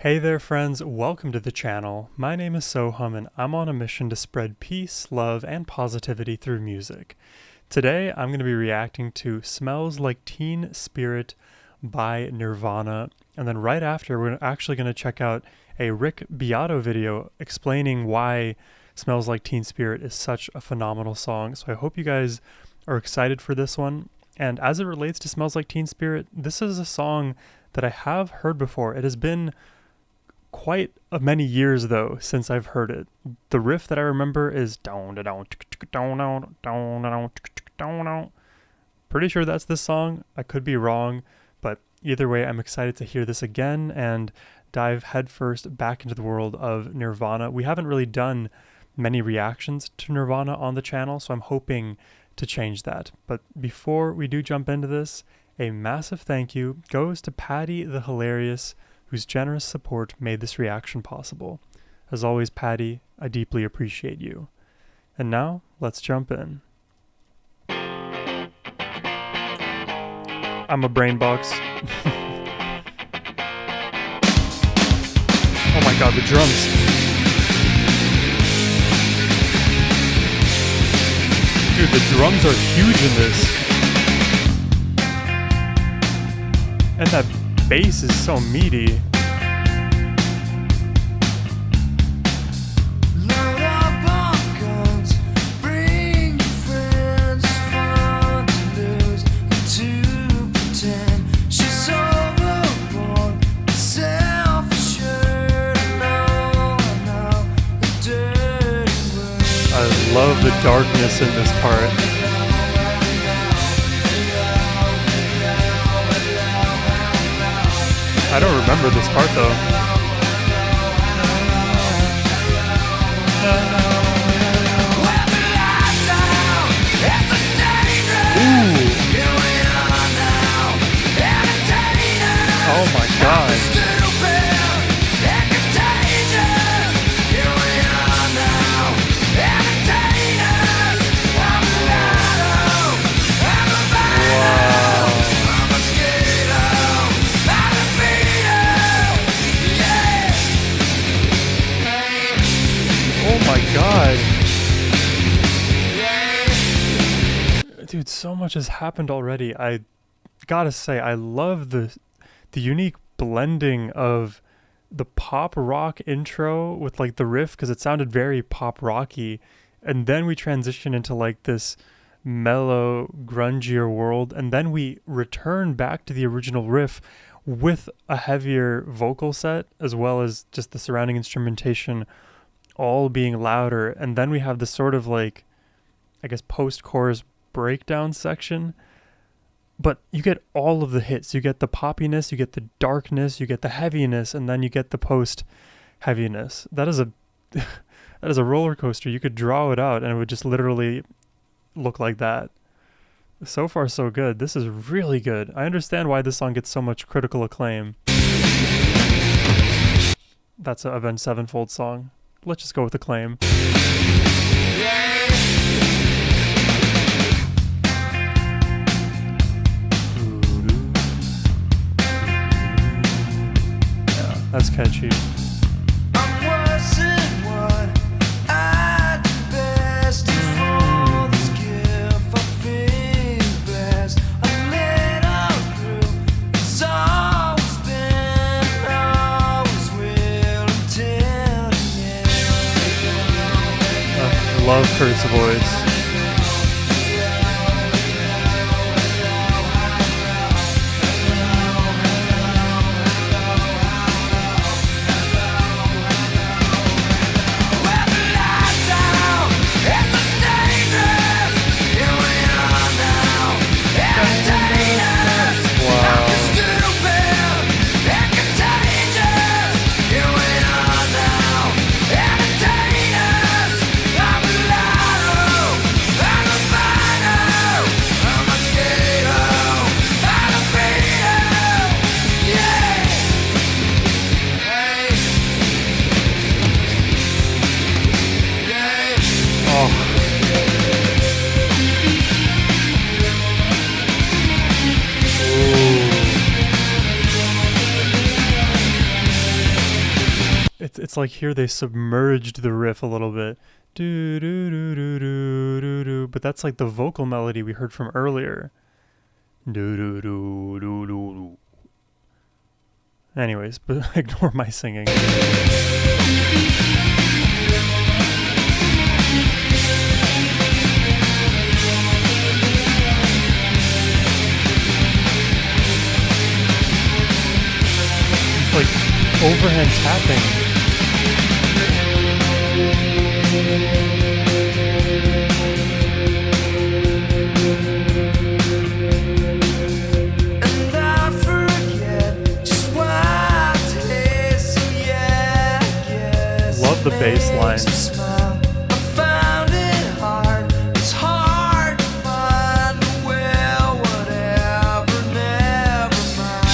Hey there friends, welcome to the channel. My name is Sohum and I'm on a mission to spread peace, love, and positivity through music. Today I'm going to be reacting to Smells Like Teen Spirit by Nirvana, and then right after we're actually going to check out a Beato video explaining why Smells Like Teen Spirit is such a phenomenal song. So I hope you guys are excited for this one. And as it relates to Smells Like Teen Spirit, this is a song that I have heard before. It has been quite many years though since I've heard it. The riff that I remember is pretty sure that's this song. I could be wrong, but either way I'm excited to hear this again and dive headfirst back into the world of Nirvana. We haven't really done many reactions to Nirvana on the channel, so I'm hoping to change that. But before we do jump into this, a massive thank you goes to Patty the Hilarious, whose generous support made this reaction possible. As always, Patty, I deeply appreciate you. And now, let's jump in. I'm a brain box. Oh my god, the drums. Dude, the drums are huge in this. And that bass is so meaty. I love the darkness in this part. I don't remember this part though. Ooh. Oh my god. God, dude, so much has happened already. I gotta say, I love the unique blending of the pop rock intro with like the riff, because it sounded very pop rocky, and then we transition into like this mellow, grungier world, and then we return back to the original riff with a heavier vocal set, as well as just the surrounding instrumentation all being louder. And then we have this sort of like, I guess, post-chorus breakdown section, but you get all of the hits. You get the poppiness, you get the darkness, you get the heaviness, and then you get the post heaviness. That is a that is a roller coaster. You could draw it out and it would just literally look like that. So far so good. This is really good. I understand why this song gets so much critical acclaim. That's an Avenged Sevenfold song. Let's just go with acclaim. Yeah, that's catchy. Love Kurt's voice. It's like here they submerged the riff a little bit. Do do do do do do do. But that's like the vocal melody we heard from earlier. Do do do do do do. Anyways, but ignore my singing. Like overhead tapping. And I forget just what it is. So yeah, I guess Love the bass it line. makes me smile. I found it hard. It's hard to find a will, whatever, never mind.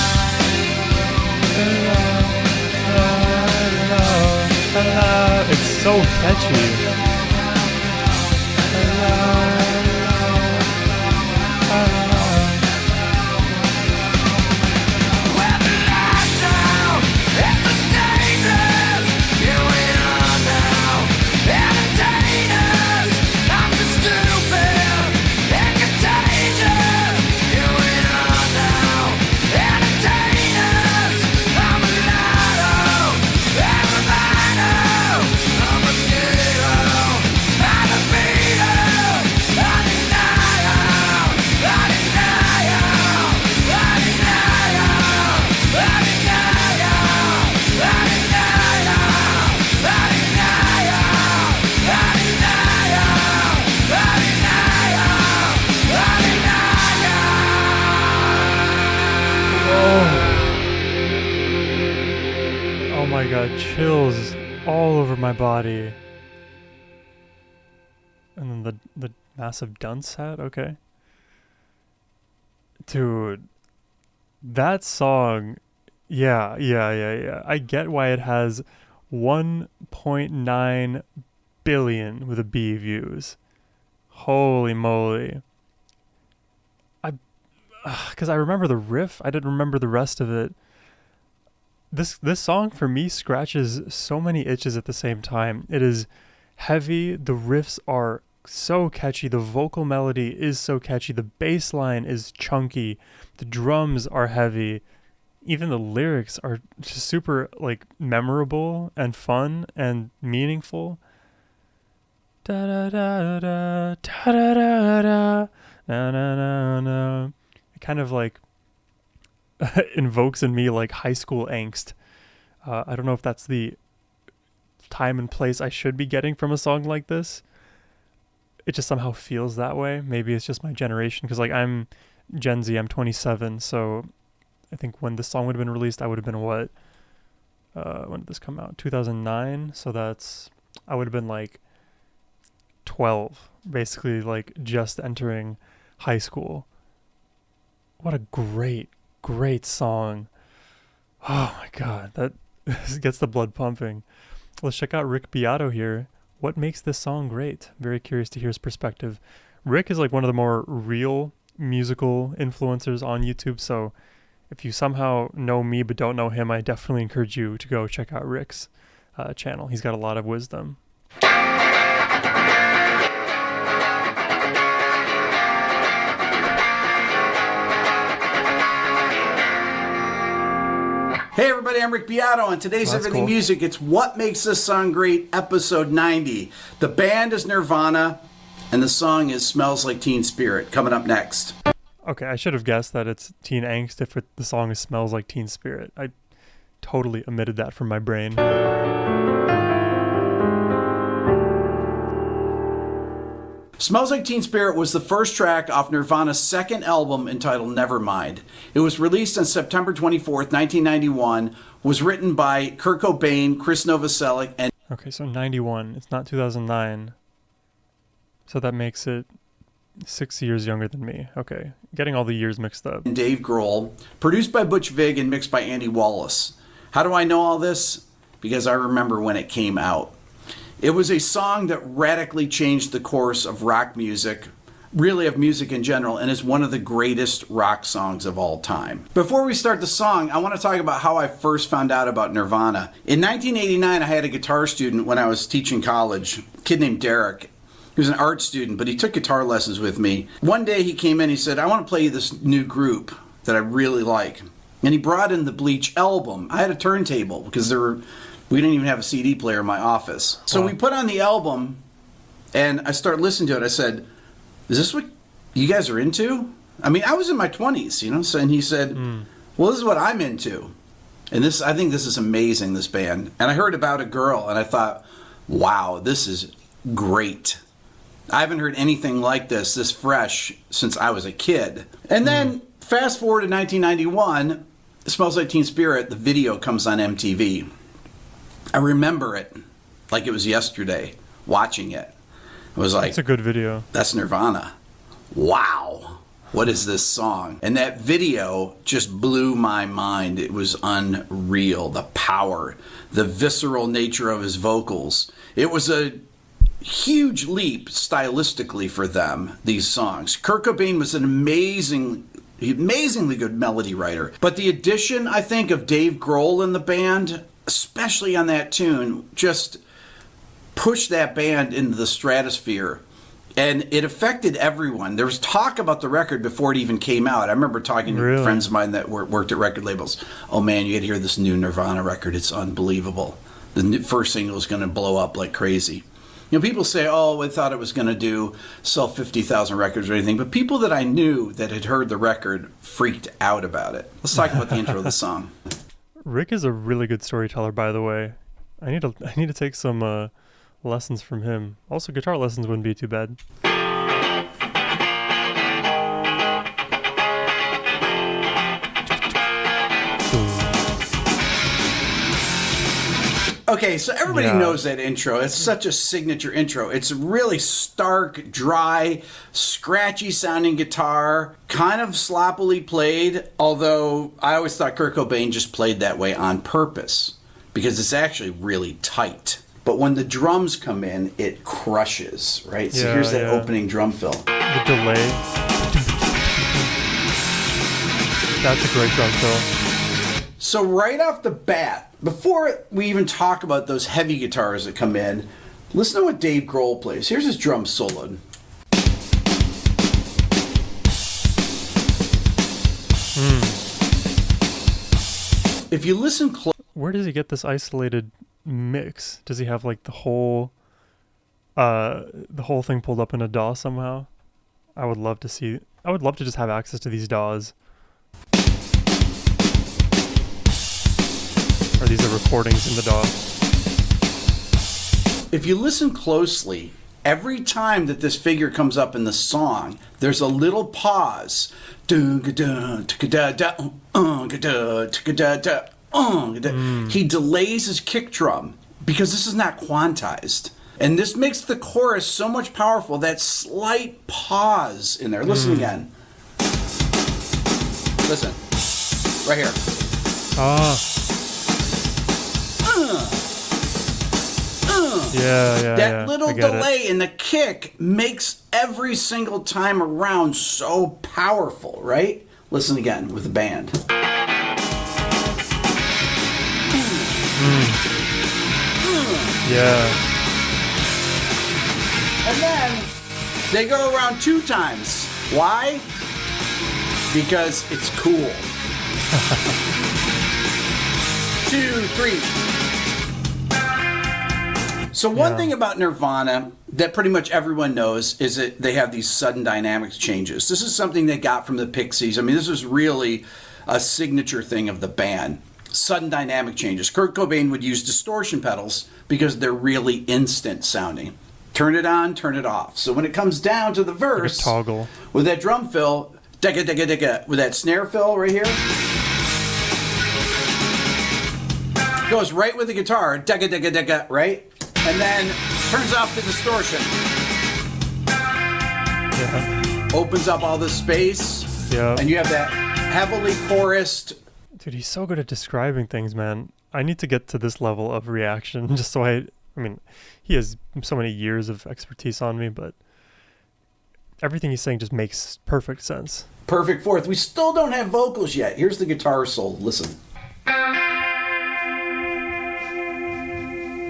It's so catchy. When the lights out, it's the stainless. Going on now, entertain us. I'm just stupid and contagious. Going on now, entertain us. I'm a lotto, I'm a rhino, I'm a mosquito, I'm a beetle. I deny all, I deny all, I deny all, I deny all, I deny all, I deny all, I deny all, I deny all, I deny all. Oh my god, chills all over my body. And then the massive dunce hat, okay. Dude, that song, yeah. I get why it has 1.9 billion with a B views. Holy moly. Because I remember the riff, I didn't remember the rest of it. This song for me scratches so many itches at the same time. It is heavy, the riffs are so catchy, the vocal melody is so catchy, the bass line is chunky, the drums are heavy, even the lyrics are just super like memorable and fun and meaningful. Da da da da da da da da na na na na. It kind of like invokes in me like high school angst. I don't know if that's the time and place I should be getting from a song like this. It just somehow feels that way. Maybe it's just my generation, because like I'm Gen Z, I'm 27, so I think when this song would have been released, I would have been what? When did this come out? 2009. So I would have been like 12, basically like just entering high school. What a great song. Oh my god, that gets the blood pumping. Let's check out Rick Beato here. What makes this song great? Very curious to hear his perspective. Rick is like one of the more real musical influencers on YouTube, so if you somehow know me but don't know him, I definitely encourage you to go check out Rick's channel. He's got a lot of wisdom. Hey everybody, I'm Rick Beato. On today's Everything Cool. Music, it's What Makes This Song Great, episode 90. The band is Nirvana, and the song is Smells Like Teen Spirit. Coming up next. Okay, I should have guessed that it's Teen Angst if the song Smells Like Teen Spirit. I totally omitted that from my brain. Smells Like Teen Spirit was the first track off Nirvana's second album entitled Nevermind. It was released on September 24th, 1991, was written by Kurt Cobain, Chris Novoselic, and Okay, so 91. It's not 2009. So that makes it 6 years younger than me. Okay, getting all the years mixed up. Dave Grohl, produced by Butch Vig and mixed by Andy Wallace. How do I know all this? Because I remember when it came out. It was a song that radically changed the course of rock music really of music in general, and is one of the greatest rock songs of all time. Before we start the song, I want to talk about how I first found out about Nirvana. In 1989, I had a guitar student when I was teaching college, a kid named Derek. He was an art student, but he took guitar lessons with me. One day he came in, he said, I want to play you this new group that I really like. And he brought in the Bleach album. I had a turntable because we didn't even have a CD player in my office. So we put on the album, and I started listening to it. I said, is this what you guys are into? I mean, I was in my 20s, you know? So, and he said, well, this is what I'm into. And I think this is amazing, this band. And I heard About a Girl, and I thought, wow, this is great. I haven't heard anything like this fresh, since I was a kid. And then, fast forward to 1991, Smells Like Teen Spirit, the video comes on MTV. I remember it like it was yesterday, watching it. I was like, it's a good video. That's Nirvana. Wow. What is this song? And that video just blew my mind. It was unreal. The power, the visceral nature of his vocals. It was a huge leap stylistically for them, these songs. Kurt Cobain was an amazingly good melody writer. But the addition, I think, of Dave Grohl in the band, especially on that tune, just pushed that band into the stratosphere. And it affected everyone. There was talk about the record before it even came out. I remember talking to friends of mine that worked at record labels. Oh man, you got to hear this new Nirvana record. It's unbelievable. The first single is going to blow up like crazy. You know, people say, oh, I thought it was going to sell 50,000 records or anything. But people that I knew that had heard the record freaked out about it. Let's talk about the intro of the song. Rick is a really good storyteller, by the way. I need to take some lessons from him. Also, guitar lessons wouldn't be too bad. Okay, so everybody knows that intro. It's such a signature intro. It's really stark, dry, scratchy sounding guitar, kind of sloppily played, although I always thought Kurt Cobain just played that way on purpose because it's actually really tight. But when the drums come in, it crushes, right? So here's that opening drum fill. The delay. That's a great drum fill. So right off the bat, before we even talk about those heavy guitars that come in, listen to what Dave Grohl plays. Here's his drum solo. If you listen close... Where does he get this isolated mix? Does he have like the whole thing pulled up in a DAW somehow? I would love to just have access to these DAWs. Or these are recordings in the DAW. If you listen closely, every time that this figure comes up in the song, there's a little pause. He delays his kick drum because this is not quantized. And this makes the chorus so much powerful, that slight pause in there. Listen again. Listen. Right here. That little delay in the kick makes every single time around so powerful, right? Listen again with the band. And then they go around 2 times. Why? Because it's cool. 2, 3. So one thing about Nirvana that pretty much everyone knows is that they have these sudden dynamics changes. This is something they got from the Pixies. I mean, this was really a signature thing of the band. Sudden dynamic changes. Kurt Cobain would use distortion pedals because they're really instant sounding. Turn it on, turn it off. So when it comes down to the verse, like a toggle with that drum fill, digga digga digga, with that snare fill right here, goes right with the guitar, digga digga digga, right? And then turns off the distortion. Opens up all the space. And you have that heavily chorused. Dude, he's so good at describing things, man. I need to get to this level of reaction just so I mean, he has so many years of expertise on me, but everything he's saying just makes perfect sense. Perfect fourth. We still don't have vocals yet. Here's the guitar solo. Listen.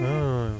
Oh.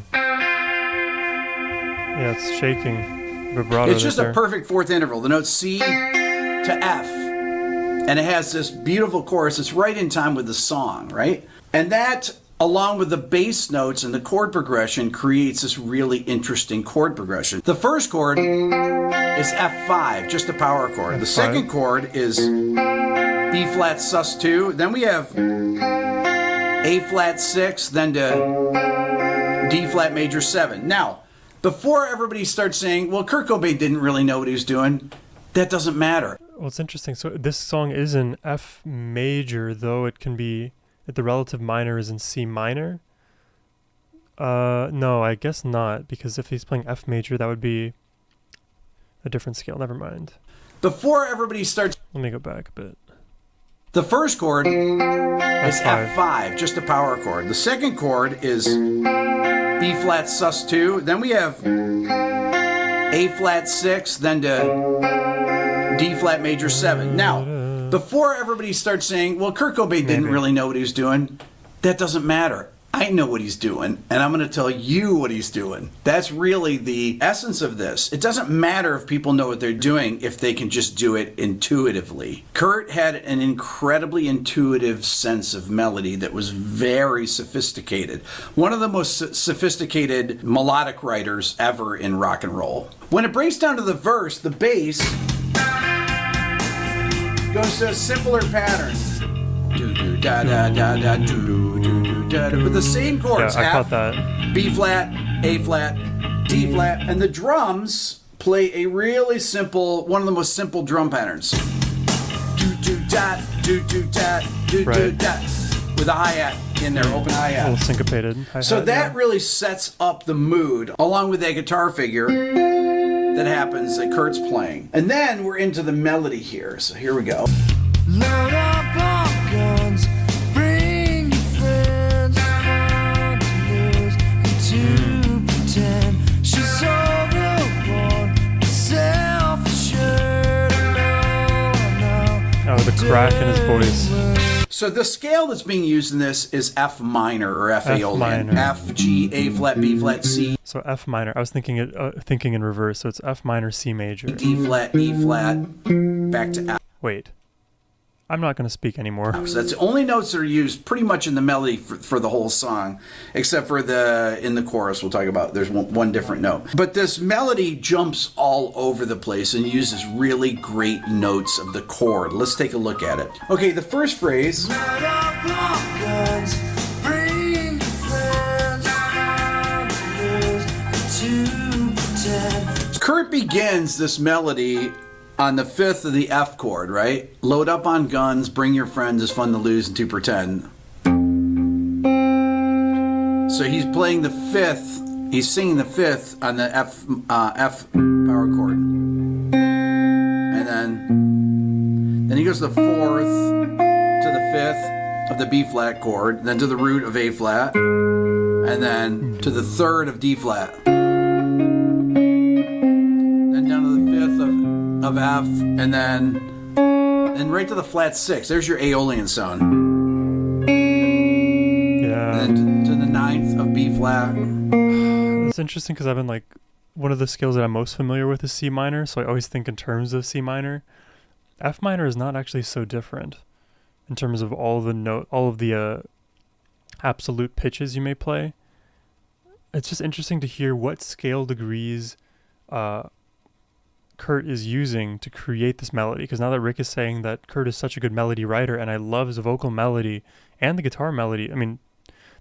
Yeah, it's shaking. Vibrato. It's just a perfect fourth interval. The notes C to F. And it has this beautiful chorus. It's right in time with the song, right? And that, along with the bass notes and the chord progression, creates this really interesting chord progression. The first chord is F5, just a power chord. The second chord is B flat sus2. Then we have A flat 6, then to D flat major 7. Now, before everybody starts saying, well, Kurt Cobain didn't really know what he was doing, that doesn't matter. Well, it's interesting. So this song is in F major, though it can be, the relative minor is in C minor. No, I guess not, because if he's playing F major, that would be a different scale. Never mind. Before everybody starts... Let me go back a bit. The first chord is F5, just a power chord. The second chord is B flat sus2. Then we have A flat 6, then to D flat major 7. Now, before everybody starts saying, well, Kurt Cobain didn't really know what he was doing, that doesn't matter. I know what he's doing, and I'm going to tell you what he's doing. That's really the essence of this. It doesn't matter if people know what they're doing if they can just do it intuitively. Kurt had an incredibly intuitive sense of melody that was very sophisticated. One of the most sophisticated melodic writers ever in rock and roll. When it breaks down to the verse, the bass goes to a simpler pattern. Do do da da da da do do do da da, with the same chords. Yeah, I caught F, that. B flat, A flat, D flat, and the drums play a really simple, one of the most simple drum patterns. Do do da do do da do do da, with a hi-hat in there, open A hi-hat. little syncopated. So that really sets up the mood, along with that guitar figure that happens that Kurt's playing. And then we're into the melody here. So here we go. Load up our guns, bring your friends, fun to lose and to pretend she's overboard, self-assured, Oh, the crack in his voice. So the scale that's being used in this is F minor or F Aeolian. minor. F, G, A flat, B flat, C, So F minor. I was thinking in reverse. So it's F minor, C major. D flat, E flat, back to F. Wait. I'm not going to speak anymore. So that's the only notes that are used pretty much in the melody for the whole song, except for in the chorus we'll talk about. There's one different note. But this melody jumps all over the place and uses really great notes of the chord. Let's take a look at it. Okay, the first phrase. load up our guns, bring your friends, fun to lose and to pretend. Kurt begins this melody on the fifth of the F chord, right? Load up on guns, bring your friends, it's fun to lose and to pretend. So he's playing the fifth, he's singing the fifth on the F power chord. And then he goes to the fourth, to the fifth of the B flat chord, then to the root of A flat, and then to the third of D flat. Then down to the fifth of F, and then right to the flat 6. There's your Aeolian sound. Yeah. And then to the ninth of B flat. It's interesting because I've been like, one of the scales that I'm most familiar with is C minor, so I always think in terms of C minor. F minor is not actually so different in terms of all of the absolute pitches you may play. It's just interesting to hear what scale degrees Kurt is using to create this melody, because now that Rick is saying that Kurt is such a good melody writer, and I love his vocal melody and the guitar melody, I mean,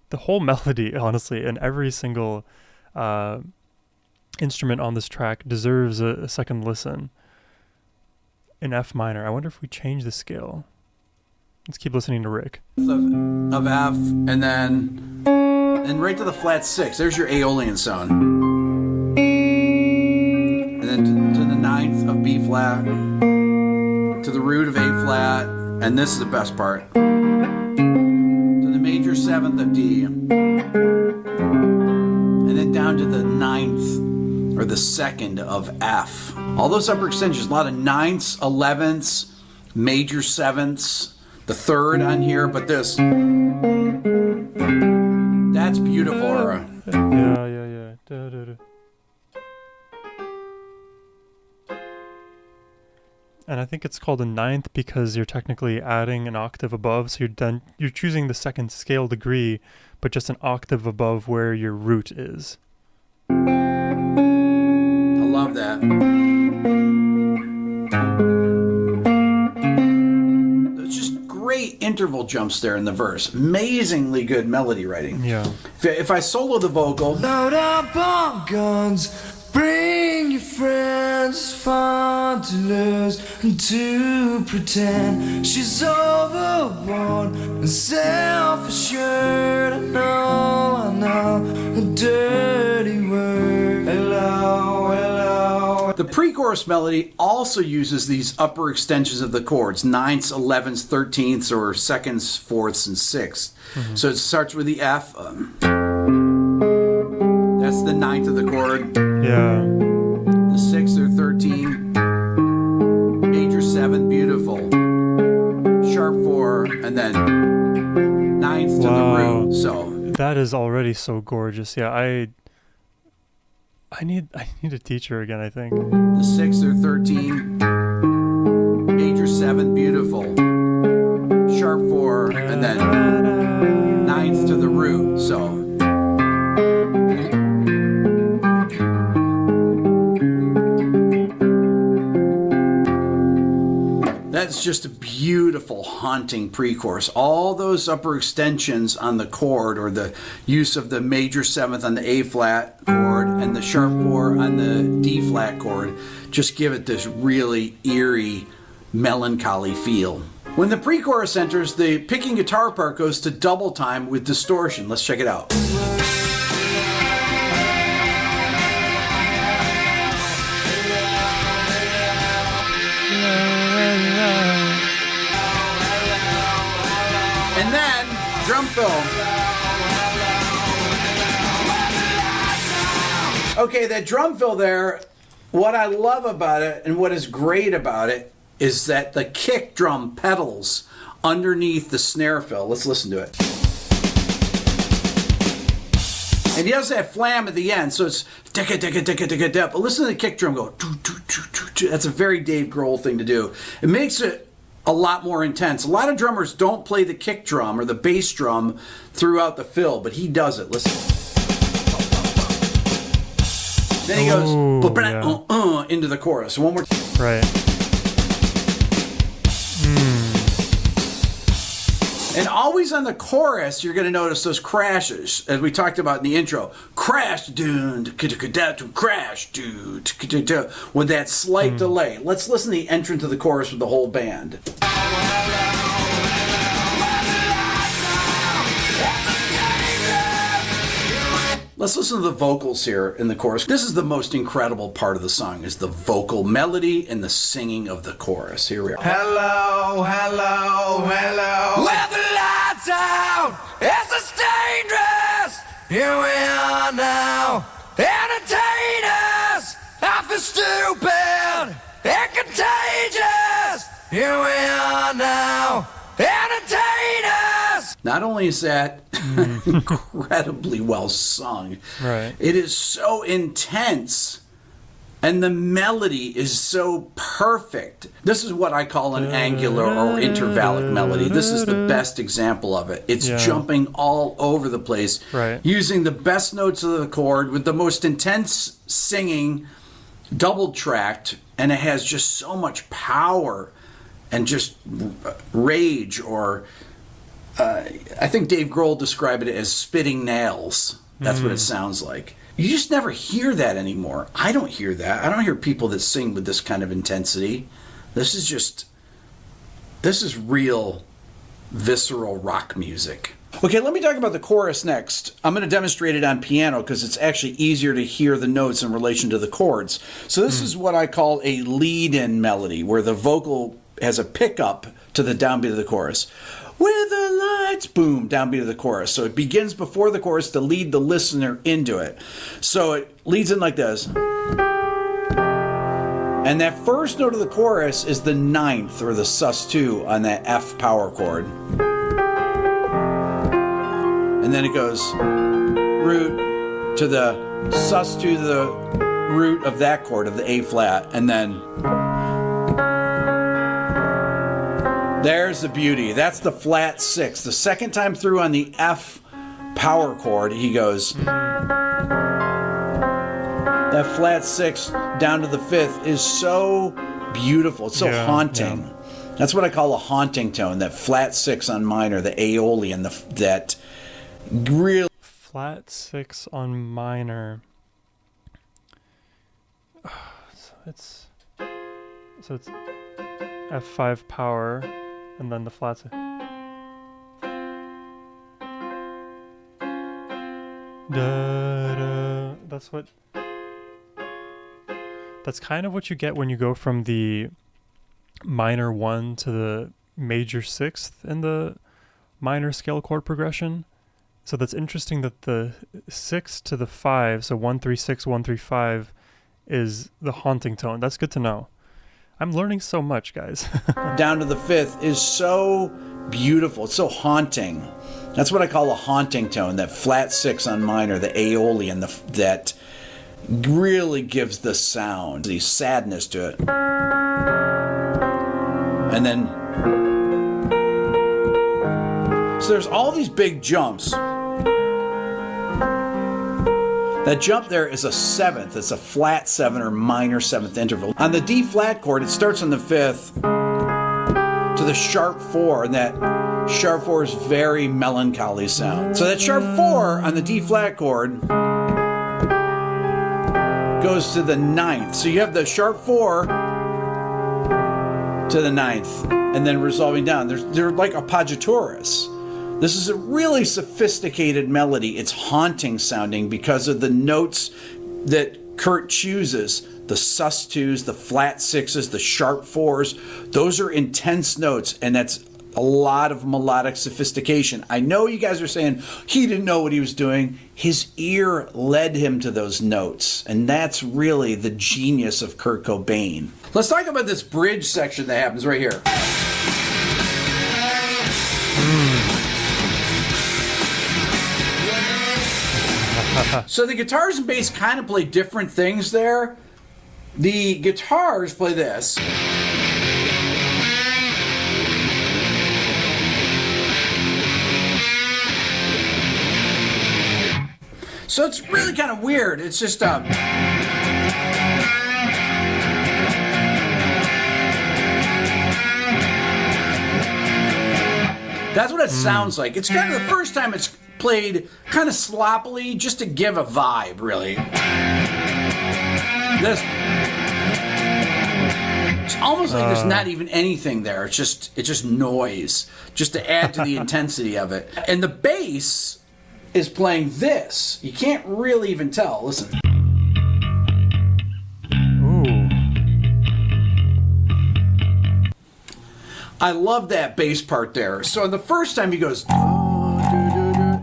the whole melody, honestly, and every single instrument on this track deserves a second listen. In F minor, I wonder if we change the scale. Let's keep listening to Rick. Of F, and then right to the flat 6. There's your Aeolian sound. And then to the ninth of B flat, to the root of A flat, and this is the best part, to the major 7th of D, and then down to the ninth, or the second of F. All those upper extensions, a lot of ninths, 11ths, major sevenths, the third on here, but this. That's beautiful, Aura. Yeah. Da. And I think it's called a ninth because you're technically adding an octave above, so you're choosing the second scale degree, but just an octave above where your root is. I love that. There's just great interval jumps there in the verse. Amazingly good melody writing. Yeah. If I solo the vocal, Load up on guns, bring your friends, it's fun to lose and to pretend she's overboard and self-assured. I know, a dirty word. Hello. the pre-chorus melody also uses these upper extensions of the chords, ninths, 11ths, 13ths, or seconds, fourths, and sixths. Mm-hmm. So it starts with the F. That's the ninth of the chord. Yeah. The 6th or 13, major 7, beautiful, sharp 4, and then ninth to the root. So that is already so gorgeous. Yeah, I need a teacher again, I think. the 6th or 13, major 7, beautiful, sharp 4, and then ninth to the root. So that's just a beautiful, haunting pre-chorus. All those upper extensions on the chord, or the use of the major 7th on the A flat chord and the sharp 4 on the D flat chord, just give it this really eerie, melancholy feel. When the pre-chorus enters, the picking guitar part goes to double time with distortion. Let's check it out. And then, drum fill. Okay, that drum fill there, what I love about it and what is great about it is that the kick drum pedals underneath the snare fill. Let's listen to it. And he does that flam at the end, so it's ticka ticka ticka ticka ticka. But listen to the kick drum go. That's a very Dave Grohl thing to do. It makes it a lot more intense. A lot of drummers don't play the kick drum or the bass drum throughout the fill, but he does it. Listen. Then he goes into the chorus. One more time. Right. And always on the chorus, you're going to notice those crashes, as we talked about in the intro. Crash, dude, crash, dude, with that slight delay. Let's listen to the entrance of the chorus with the whole band. Let's listen to the vocals here in the chorus. This is the most incredible part of the song, is the vocal melody and the singing of the chorus. Here we are. Hello. With the lights out, it's dangerous. Here we are now. Entertain us. I feel stupid and contagious. Here we are now. Entertain us. Not only is that incredibly well sung, Right. it is so intense, and the melody is so perfect. This is what I call an angular or intervallic melody. This is the best example of it. It's jumping all over the place, Right. using the best notes of the chord with the most intense singing, double tracked, and it has just so much power and just rage, or I think Dave Grohl described it as spitting nails. That's what it sounds like. You just never hear that anymore. I don't hear that. I don't hear people that sing with this kind of intensity. This is real visceral rock music. Okay, let me talk about the chorus next. I'm going to demonstrate it on piano because it's actually easier to hear the notes in relation to the chords. So this is what I call a lead-in melody, where the vocal has a pickup to the downbeat of the chorus. with the lights, boom, downbeat of the chorus. So it begins before the chorus to lead the listener into it. So it leads in like this. And that first note of the chorus is the ninth, or the sus2 on that F power chord. And then it goes root to the sus2 to the root of that chord, of the A flat, and then there's the beauty. That's the flat 6. The second time through on the F power chord, he goes, that flat 6 down to the 5th is so beautiful. It's so haunting. Yeah. That's what I call a haunting tone, that flat 6 on minor, the Aeolian, that really... Flat 6 on minor. So it's F5 power, and then the flats. That's kind of what you get when you go from the minor 1 to the major 6th in the minor scale chord progression. So that's interesting that the 6 to the 5, so 1 3 6 1 3 5, is the haunting tone. That's good to know. I'm learning so much, guys. Down to the 5th is so beautiful. It's so haunting. That's what I call a haunting tone, that flat 6 on minor, the Aeolian, that really gives the sound, the sadness to it. And then, so there's all these big jumps. That jump there is a 7th. It's a flat 7 or minor 7th interval. On the D flat chord, it starts on the 5th to the sharp 4, and that sharp 4 is very melancholy sound. So that sharp 4 on the D flat chord goes to the 9th. So you have the sharp 4 to the 9th, and then resolving down. They're like appoggiaturus. This is a really sophisticated melody. It's haunting sounding because of the notes that Kurt chooses. The sus2s, the flat 6s, the sharp 4s. Those are intense notes, and that's a lot of melodic sophistication. I know you guys are saying he didn't know what he was doing. His ear led him to those notes, and that's really the genius of Kurt Cobain. Let's talk about this bridge section that happens right here. So the guitars and bass kind of play different things there. The guitars play this. So it's really kind of weird. It's just that's what it sounds like. It's kind of the first time it's played kind of sloppily, just to give a vibe, really. It's almost like there's not even anything there. It's just noise, just to add to the intensity of it. And the bass is playing this. You can't really even tell. Listen. Ooh. I love that bass part there. So the first time he goes,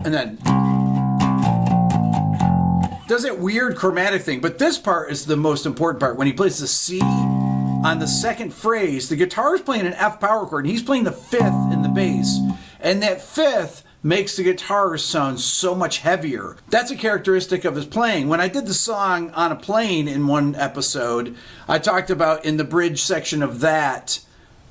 and then does that weird chromatic thing. But this part is the most important part. When he plays the C on the second phrase, the guitar is playing an F power chord, and he's playing the 5th in the bass. And that 5th makes the guitars sound so much heavier. That's a characteristic of his playing. When I did the song On a Plane in one episode, I talked about in the bridge section of that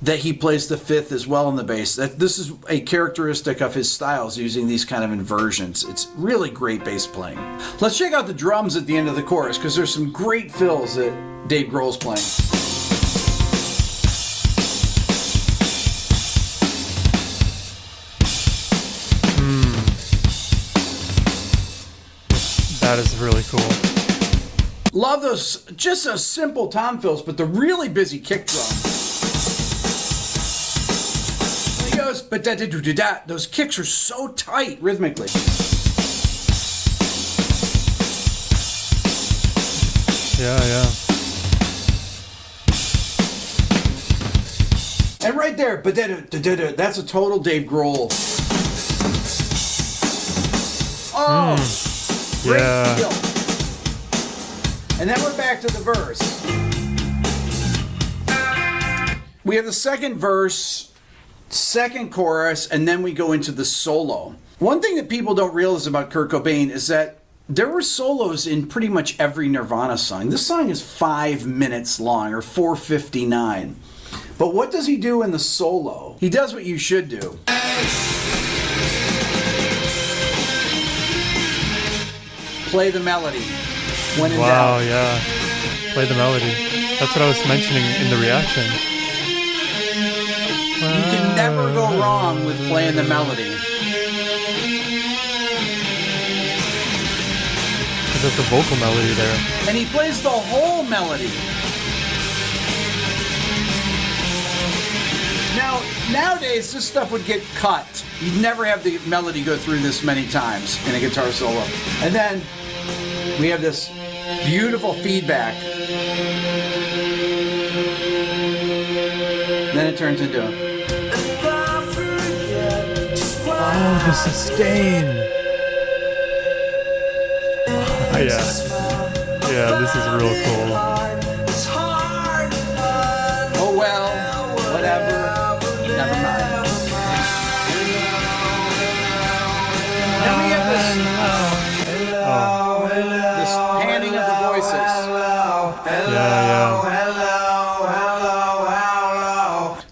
he plays the 5th as well in the bass. This is a characteristic of his styles, using these kind of inversions. It's really great bass playing. Let's check out the drums at the end of the chorus, because there's some great fills that Dave Grohl's playing. That is really cool. Love those, just those simple tom fills, but the really busy kick drum. He goes, but da da da da da. Those kicks are so tight rhythmically. Yeah. And right there. But that's a total Dave Grohl. Oh, great yeah. skill. And then we're back to the verse. We have the second verse, second chorus, and then we go into the solo. One thing that people don't realize about Kurt Cobain is that there were solos in pretty much every Nirvana song. This song is 5 minutes long, or 4:59. But what does he do in the solo? He does what you should do. Play the melody when in Wow, doubt. yeah. Play the melody. That's what I was mentioning in the reaction. You can never go wrong with playing the melody. There's the vocal melody there. And he plays the whole melody. Now, nowadays, this stuff would get cut. You'd never have the melody go through this many times in a guitar solo. And then we have this beautiful feedback. Then it turns into Oh, the sustain. Yeah. Yeah, this is real cool. oh well, whatever, never mind. Then we have this panning of the voices. Yeah.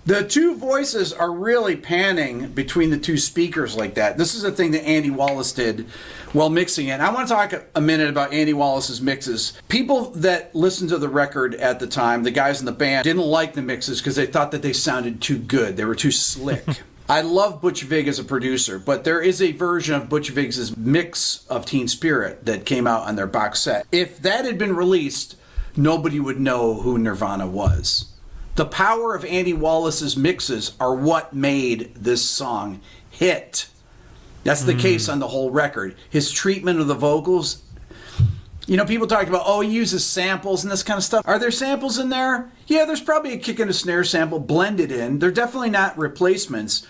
The two voices are really panning between the two speakers like that. This is a thing that Andy Wallace did while mixing it. I want to talk a minute about Andy Wallace's mixes. People that listened to the record at the time, the guys in the band, didn't like the mixes because they thought that they sounded too good. They were too slick. I love Butch Vig as a producer, but there is a version of Butch Vig's mix of Teen Spirit that came out on their box set. If that had been released, nobody would know who Nirvana was. The power of Andy Wallace's mixes are what made this song hit. That's the case on the whole record. His treatment of the vocals. You know, people talk about, oh, he uses samples and this kind of stuff. Are there samples in there? Yeah, there's probably a kick and a snare sample blended in. They're definitely not replacements.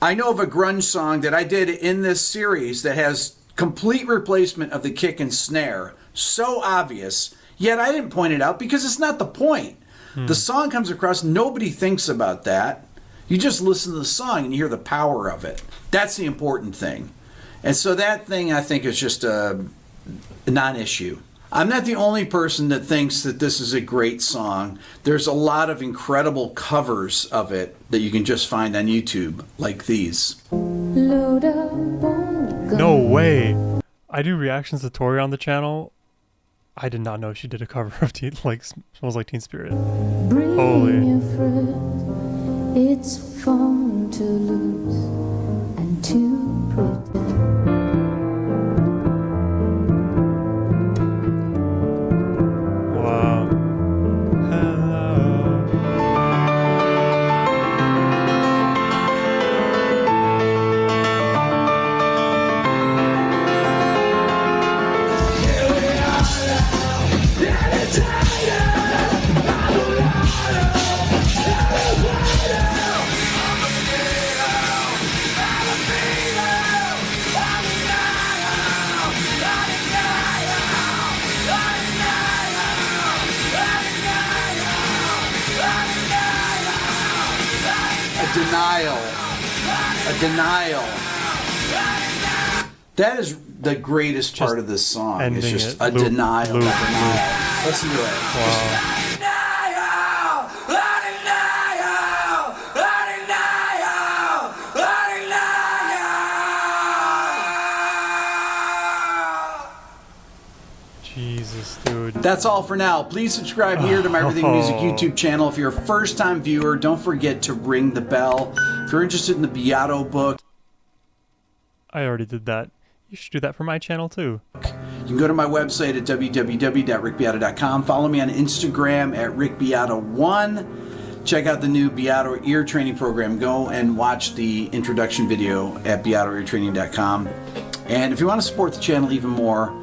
I know of a grunge song that I did in this series that has complete replacement of the kick and snare. So obvious. Yet I didn't point it out because it's not the point. The song comes across, nobody thinks about that. You just listen to the song and you hear the power of it. That's the important thing. And so that thing, I think, is just a non-issue. I'm not the only person that thinks that this is a great song. There's a lot of incredible covers of it that you can just find on YouTube, like these. No way. I do reactions to Tori on the channel. I did not know she did a cover of Smells Like Teen Spirit. Holy. It's fun to lose and to pretend. Wow. Hello. A denial. That is the greatest part of this song. It's ending just it. a Loop, denial. loop, Denial. Listen to it. Wow. Jesus, dude. That's all for now. Please subscribe here to my Everything Music YouTube channel. If you're a first-time viewer, don't forget to ring the bell. If you're interested in the Beato book, I already did that. You should do that for my channel too. you can go to my website at www.rickbeato.com. Follow me on Instagram at rickbeato1. Check out the new Beato ear training program. Go and watch the introduction video at beatoeartraining.com. And if you want to support the channel even more,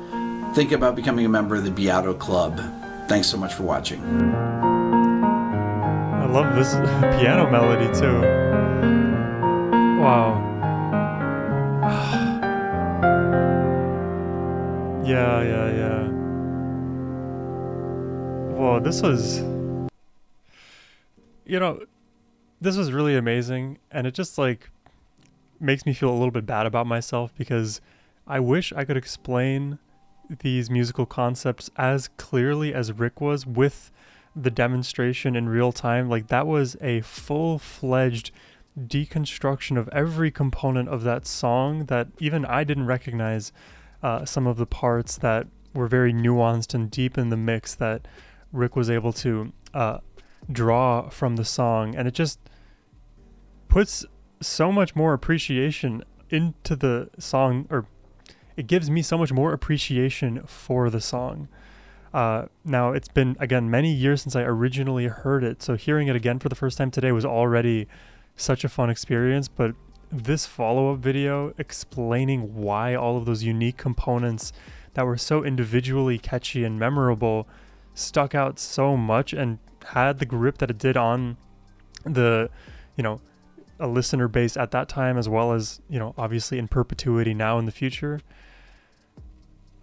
think about becoming a member of the Beato Club. Thanks so much for watching. I love this piano melody too. Wow. Yeah. Whoa, this was, this was really amazing, and it just like makes me feel a little bit bad about myself because I wish I could explain these musical concepts as clearly as Rick was with the demonstration in real time. Like, that was a full-fledged deconstruction of every component of that song that even I didn't recognize some of the parts that were very nuanced and deep in the mix that Rick was able to draw from the song. And it just puts so much more appreciation into the song, or it gives me so much more appreciation for the song. Now, it's been, again, many years since I originally heard it, so hearing it again for the first time today was already such a fun experience, but this follow-up video explaining why all of those unique components that were so individually catchy and memorable stuck out so much and had the grip that it did on the, a listener base at that time, as well as, obviously in perpetuity now in the future.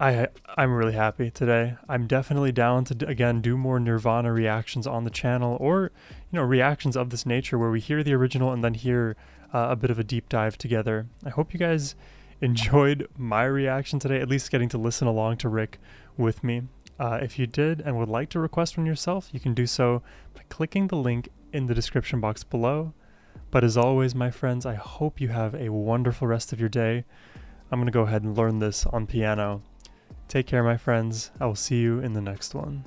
I'm really happy today. I'm definitely down to, again, do more Nirvana reactions on the channel, or, reactions of this nature where we hear the original and then hear a bit of a deep dive together. I hope you guys enjoyed my reaction today, at least getting to listen along to Rick with me. If you did and would like to request one yourself, you can do so by clicking the link in the description box below. But as always, my friends, I hope you have a wonderful rest of your day. I'm going to go ahead and learn this on piano. Take care, my friends. I will see you in the next one.